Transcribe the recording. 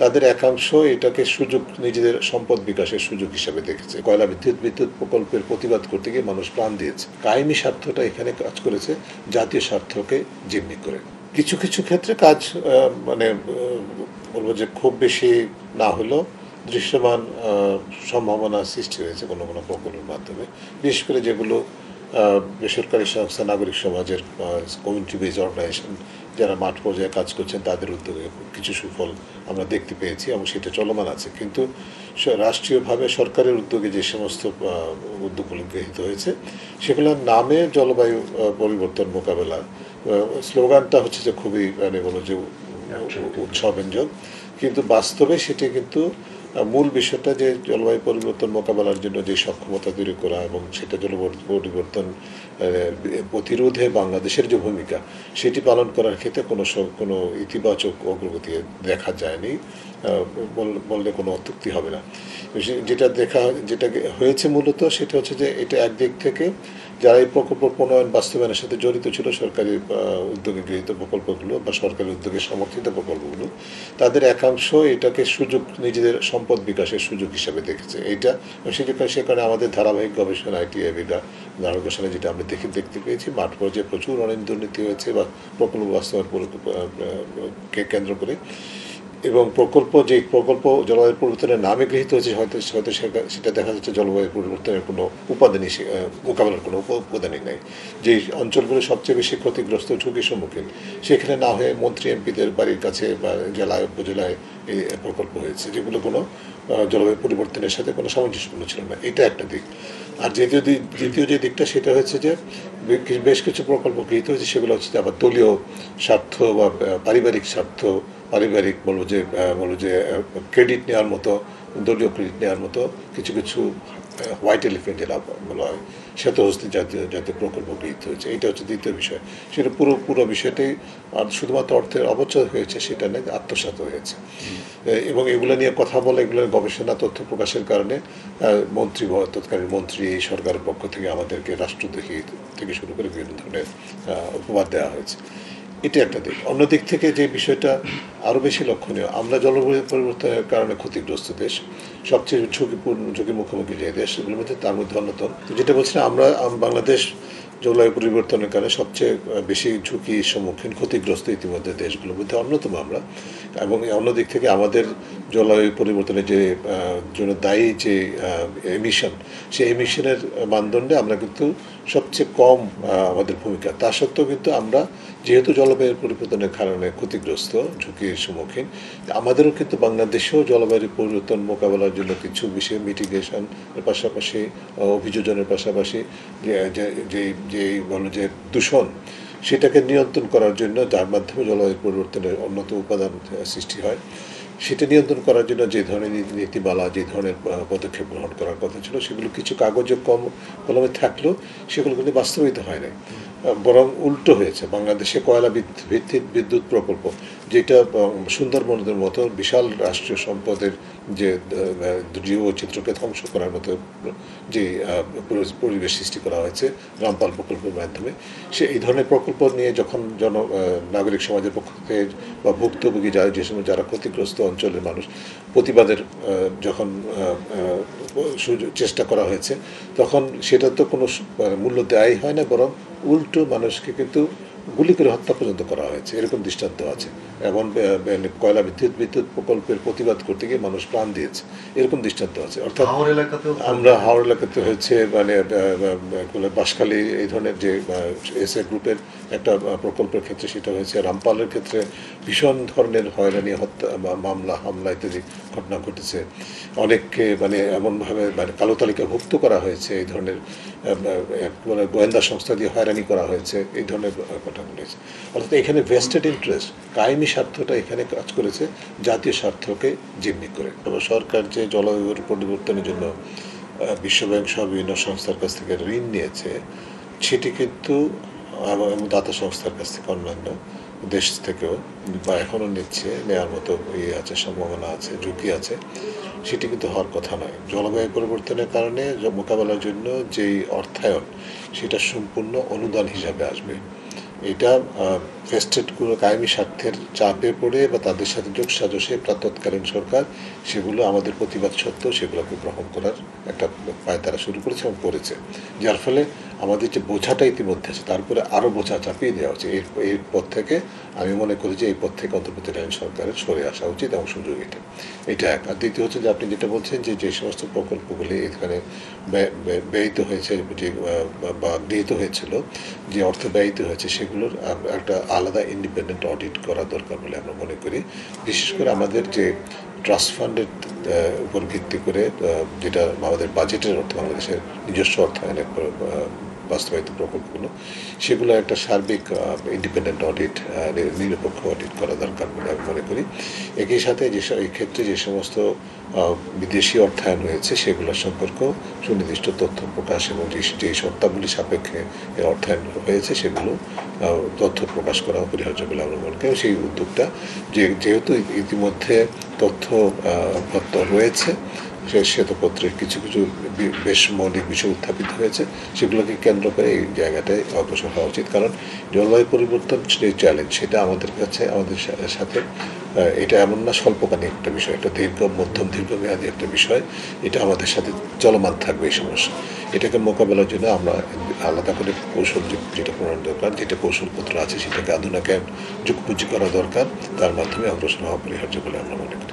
তাদের একাংশ এটাকে সুযোগ, নিজেদের সম্পদ বিকাশের সুযোগ হিসেবে দেখেছে। কয়লা বিদ্যুৎ প্রকল্পের প্রতিবাদ করতে গিয়ে মানুষ প্রাণ দিয়েছে। কায়েমি স্বার্থটা এখানে কাজ করেছে জাতীয় স্বার্থকে জিম্মি করে। কিছু কিছু ক্ষেত্রে কাজ মানে বলবো যে খুব বেশি না হলেও দৃশ্যমান সম্ভাবনা সৃষ্টি হয়েছে কোনো কোনো প্রকল্পের মাধ্যমে, বিশেষ করে যেগুলো বেসরকারি সংস্থা, নাগরিক সমাজের কমিউনিটি বেজ অর্গানাইজেশন যারা মাঠ পর্যায়ে কাজ করছেন তাদের উদ্যোগে কিছু সুফল আমরা দেখতে পেয়েছি এবং সেটা চলমান আছে। কিন্তু রাষ্ট্রীয়ভাবে সরকারের উদ্যোগে যে সমস্ত উদ্যোগগুলি গৃহীত হয়েছে সেগুলোর নামে জলবায়ু পরিবর্তন মোকাবেলা স্লোগানটা হচ্ছে যে খুবই মানে বলো যে উৎসবঞ্জক, কিন্তু বাস্তবে সেটি কিন্তু মূল বিষয়টা যে জলবায়ু পরিবর্তন মোকাবেলার জন্য যে সক্ষমতা তৈরি করা এবং সেটা জলবায়ু পরিবর্তন প্রতিরোধে বাংলাদেশের যে ভূমিকা সেটি পালন করার ক্ষেত্রে কোনো ইতিবাচক অগ্রগতি দেখা যায়নি বললে কোনো অত্যুক্তি হবে না। যেটা হয়েছে মূলত সেটা হচ্ছে যে এটা একদিক থেকে যারা এই প্রকল্প প্রণয়ন বাস্তবায়নের সাথে জড়িত ছিল, সরকারি উদ্যোগে গৃহীত প্রকল্পগুলো বা সরকারি উদ্যোগে সমর্থিত প্রকল্পগুলো, তাদের একাংশ এটাকে সুযোগ, নিজেদের সম্পদ বিকাশের সুযোগ হিসাবে দেখেছে। এইটা সেখানে আমাদের ধারাবাহিক গবেষণা আইটিআইবিরা গবেষণা যেটা আমরা দেখতে পেয়েছি, মাঠ পর্যায়ে প্রচুর অনেক দুর্নীতি হয়েছে বা প্রকল্প বাস্তবায়নকে কেন্দ্র করে, এবং প্রকল্প জলবায়ু পরিবর্তনের নামে গৃহীত হয়েছে হয়তো সেটা দেখা যাচ্ছে জলবায়ু পরিবর্তনের কোনো উপাদানই মোকাবেলার কোনো উপাদানই নেই। যে অঞ্চলগুলো সবচেয়ে বেশি ক্ষতিগ্রস্ত, ঝুঁকির সম্মুখীন, সেখানে না হয়ে মন্ত্রী এমপিদের বাড়ির কাছে বা জেলায় উপজেলায় এই প্রকল্প হয়েছে যেগুলো কোনো জলবায়ু পরিবর্তনের সাথে কোনো সামঞ্জস্যপূর্ণ ছিল না। এটা একটা দিক। আর দ্বিতীয় যে দিকটা সেটা হচ্ছে যে বেশ কিছু প্রকল্প গৃহীত হয়েছে সেগুলো হচ্ছে আবার দলীয় স্বার্থ বা পারিবারিক স্বার্থ, বলবো যে ক্রেডিট নেওয়ার মতো, দলীয় ক্রেডিট নেওয়ার মতো কিছু হোয়াইট এলিফেন্ট যেটা বলা হয় শ্বেতহস্তি জাতীয় প্রকল্প গৃহীত হয়েছে। এটা হচ্ছে দ্বিতীয় বিষয়। সেটা পুরো বিষয়টাই আর শুধুমাত্র অর্থের অপচয় হয়েছে সেটা নয়, আত্মসাৎ হয়েছে। এবং এগুলো নিয়ে কথা বলে, এগুলোর গবেষণা তথ্য প্রকাশের কারণে তৎকালীন মন্ত্রী এই সরকারের পক্ষ থেকে আমাদেরকে রাষ্ট্রদ্রোহী থেকে শুরু করে বিভিন্ন ধরনের উপবাদ দেওয়া হয়েছে। এটা একটা দিক। অন্য দিক থেকে যে বিষয়টা আরও বেশি লক্ষণীয়, আমরা জলবায়ু পরিবর্তনের কারণে ক্ষতিগ্রস্ত দেশ, সবচেয়ে ঝুঁকির মুখোমুখি যে দেশ সেগুলোর মধ্যে তার মধ্যে অন্যতম। যেটা বলছিলাম, বাংলাদেশ জলবায়ু পরিবর্তনের কারণে সবচেয়ে বেশি ঝুঁকির সম্মুখীন, ক্ষতিগ্রস্ত ইতিমধ্যে দেশগুলোর মধ্যে অন্যতম আমরা। এবং অন্য দিক থেকে আমাদের জলবায়ু পরিবর্তনের যে জন্য দায়ী যে এমিশন, সেই এমিশনের মানদণ্ডে আমরা কিন্তু সবচেয়ে কম আমাদের ভূমিকা। তা সত্ত্বেও কিন্তু আমরা যেহেতু জলবায়ু পরিবর্তনের কারণে ক্ষতিগ্রস্ত, ঝুঁকির সম্মুখীন, আমাদেরও কিন্তু বাংলাদেশেও জলবায়ু পরিবর্তন মোকাবেলার জন্য কিছু বিষয় মিটিগেশনের পাশাপাশি, অভিযোজনের পাশাপাশি যে বলো যে দূষণ, সেটাকে নিয়ন্ত্রণ করার জন্য, যার মাধ্যমে জলবায়ু পরিবর্তনের অন্যতম উপাদান সৃষ্টি হয়, সেটা নিয়ন্ত্রণ করার জন্য যে ধরনের নীতিমালা, যে ধরনের পদক্ষেপ গ্রহণ করার কথা ছিল, সেগুলো কিছু কাগজে কলমে থাকলেও সেগুলো কিন্তু বাস্তবায়িত হয় নাই, বরং উল্টো হয়েছে। বাংলাদেশে কয়লা ভিত্তিক বিদ্যুৎ প্রকল্প, যেটা সুন্দরবনের মতো বিশাল রাষ্ট্রীয় সম্পদের যে জীববৈচিত্র্যকে ধ্বংস করার মতো যে পরিবেশ সৃষ্টি করা হয়েছে রামপাল প্রকল্পের মাধ্যমে, এই ধরনের প্রকল্প নিয়ে যখন নাগরিক সমাজের পক্ষ থেকে বা ভুক্তভোগী যারা ক্ষতিগ্রস্ত অঞ্চলের মানুষ প্রতিবাদের যখন চেষ্টা করা হয়েছে, তখন সেটা তো কোনো মূল্য দেয়াই হয় না, বরং উল্টো মানুষকে কিন্তু গুলি করে হত্যা পর্যন্ত করা হয়েছে, এরকম দৃষ্টান্ত আছে। এবং কয়লা বিদ্যুৎ প্রকল্পের প্রতিবাদ করতে গিয়ে মানুষ প্রাণ দিয়েছে, এরকম দৃষ্টান্ত আছে। অর্থাৎ আমরা হাওড় এলাকাতে হয়েছে, মানে বাঁশখালী এই ধরনের যে এসএ গ্রুপের একটা প্রকল্পের ক্ষেত্রে সেটা হয়েছে, রামপালের ক্ষেত্রে ভীষণ ধরনের হয়রানি, হত্যা, হামলা ইত্যাদি ঘটনা ঘটেছে। অনেককে মানে এমনভাবে কালো তালিকাভুক্ত করা হয়েছে, এই ধরনের মানে গোয়েন্দা সংস্থা দিয়ে হয়রানি করা হয়েছে, এই ধরনের ঘটনা ঘটেছে। অর্থাৎ এখানে ভেস্টেড ইন্টারেস্ট, কায়েমি স্বার্থটা এখানে কাজ করেছে জাতীয় স্বার্থকে জিম্মি করে। সরকার যে জলবায়ু পরিবর্তনের জন্য বিশ্বব্যাংক সহ বিভিন্ন সংস্থার কাছ থেকে ঋণ নিয়েছে, সেটি কিন্তু দাতা সংস্থার কাছ থেকে, অন্যান্য দেশ থেকেও বা এখনও নেওয়ার মতো আছে, সম্ভাবনা আছে, ঝুঁকি আছে, সেটি কিন্তু হওয়ার কথা নয়। জলবায়ু পরিবর্তনের কারণে মোকাবেলার জন্য যেই অর্থায়ন, সেটা সম্পূর্ণ অনুদান হিসাবে আসবে। এটা ফেস্টেডগুলো কায়েমি স্বার্থের চাপে পড়ে বা তাদের সাথে যোগসাজশে তৎকালীন সরকার সেগুলো আমাদের প্রতিবাদ সত্ত্বেও সেগুলোকে গ্রহণ করার একটা পায়তারা শুরু করেছে এবং করেছে, যার ফলে আমাদের যে বোঝাটা ইতিমধ্যে আছে তারপরে আরও বোঝা চাপিয়ে দেওয়া হচ্ছে। এই পথ থেকে আমি মনে করি যে এই পথ থেকে অন্তর্বর্তীকালীন সরকারের সরে আসা উচিত এবং সুযোগ এটা এক। আর দ্বিতীয় হচ্ছে যে আপনি যেটা বলছেন যে সমস্ত প্রকল্পগুলি এখানে ব্যয়িত হয়েছে যে বা গৃহীত হয়েছিল, যে অর্থ ব্যয়িত হয়েছে সেগুলোর একটা আলাদা ইন্ডিপেন্ডেন্ট অডিট করা দরকার বলে আমরা মনে করি। বিশেষ করে আমাদের যে ট্রাস্ট ফান্ডের উপর ভিত্তি করে যেটা আমাদের বাজেটের অর্থ, বাংলাদেশের নিজস্ব অর্থায়নের বাস্তবায়িত প্রকল্পগুলো, সেগুলো একটা সার্বিক ইন্ডিপেন্ডেন্ট অডিট, নিরপেক্ষ অডিট করা দরকার বলে আমি মনে করি। একই সাথে এই ক্ষেত্রে যে সমস্ত বিদেশি অর্থায়ন হয়েছে সেগুলোর সম্পর্কেও সুনির্দিষ্ট তথ্য প্রকাশ এবং যে শর্তাবলী সাপেক্ষে অর্থায়ন হয়েছে সেগুলো তথ্য প্রকাশ করা অপরিহার্য বলে আমরা মনে করি। সেই উদ্যোগটা যেহেতু ইতিমধ্যে তথ্য রয়েছে, শ্বেতপত্রের কিছু বেশ মৌলিক বিষয় উত্থাপিত হয়েছে, সেগুলোকে কেন্দ্র করে এই জায়গাটায় অগ্রসর হওয়া উচিত। কারণ জলবায়ু পরিবর্তন যে চ্যালেঞ্জ, সেটা আমাদের কাছে আমাদের সাথে এটা এমন না স্বল্পকালীন একটা বিষয়, একটা মধ্যম দীর্ঘমেয়াদী একটা বিষয়। এটা আমাদের সাথে চলমান থাকবে এই সমস্যা। এটাকে মোকাবেলার জন্য আমরা আলাদা করে কৌশল যেটা প্রণয়ন দরকার, যেটা কৌশলপত্র আছে সেটাকে আধুনিকায়ন যুগপুজি করা দরকার, তার মাধ্যমে অগ্রসর হওয়া অপরিহার্য বলে আমরা মনে করি।